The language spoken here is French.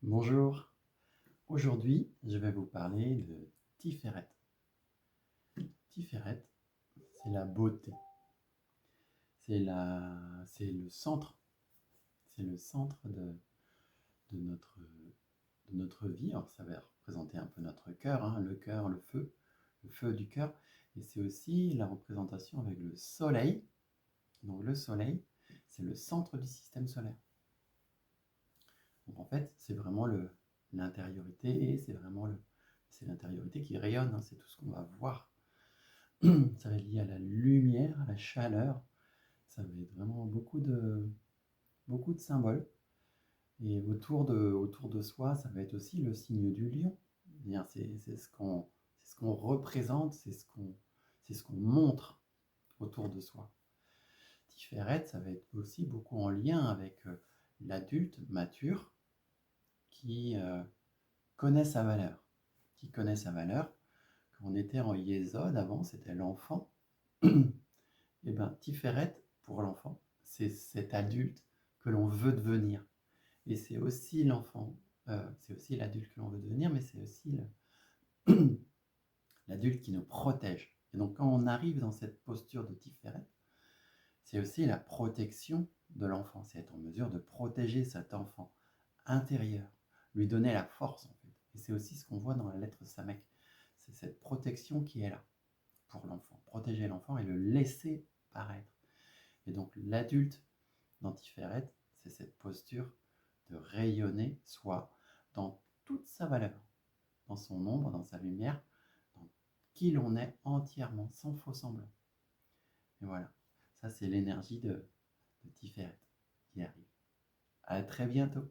Bonjour, aujourd'hui je vais vous parler de Tiferet. Tiferet, c'est la beauté, c'est le centre de notre vie. Alors ça va représenter un peu notre cœur, hein, le feu du cœur. Et c'est aussi la représentation avec le soleil. Donc le soleil, c'est le centre du système solaire. Donc en fait, c'est vraiment l'intériorité, c'est l'intériorité qui rayonne, hein, c'est tout ce qu'on va voir. Ça va être lié à la lumière, à la chaleur. Ça va être vraiment beaucoup de symboles. Et autour de soi, ça va être aussi le signe du lion. C'est ce qu'on représente, c'est ce qu'on montre autour de soi. Tiferet, ça va être aussi beaucoup en lien avec l'adulte mature qui connaît sa valeur. Qui connaît sa valeur. Quand on était en Yesod avant, c'était l'enfant. Et bien, Tiferet, pour l'enfant, c'est cet adulte que l'on veut devenir. Et c'est aussi l'enfant, c'est aussi l'adulte que l'on veut devenir, mais c'est aussi l'adulte qui nous protège. Et donc, quand on arrive dans cette posture de Tiferet, c'est aussi la protection de l'enfant. C'est être en mesure de protéger cet enfant intérieur, lui donner la force, en fait. Et c'est aussi ce qu'on voit dans la lettre Samek. C'est cette protection qui est là pour l'enfant. Protéger l'enfant et le laisser paraître. Et donc l'adulte dans Tiferet, c'est cette posture de rayonner soi dans toute sa valeur, dans son ombre, dans sa lumière, dans qui l'on est entièrement, sans faux semblant. Et voilà, ça c'est l'énergie de Tiferet qui arrive. À très bientôt.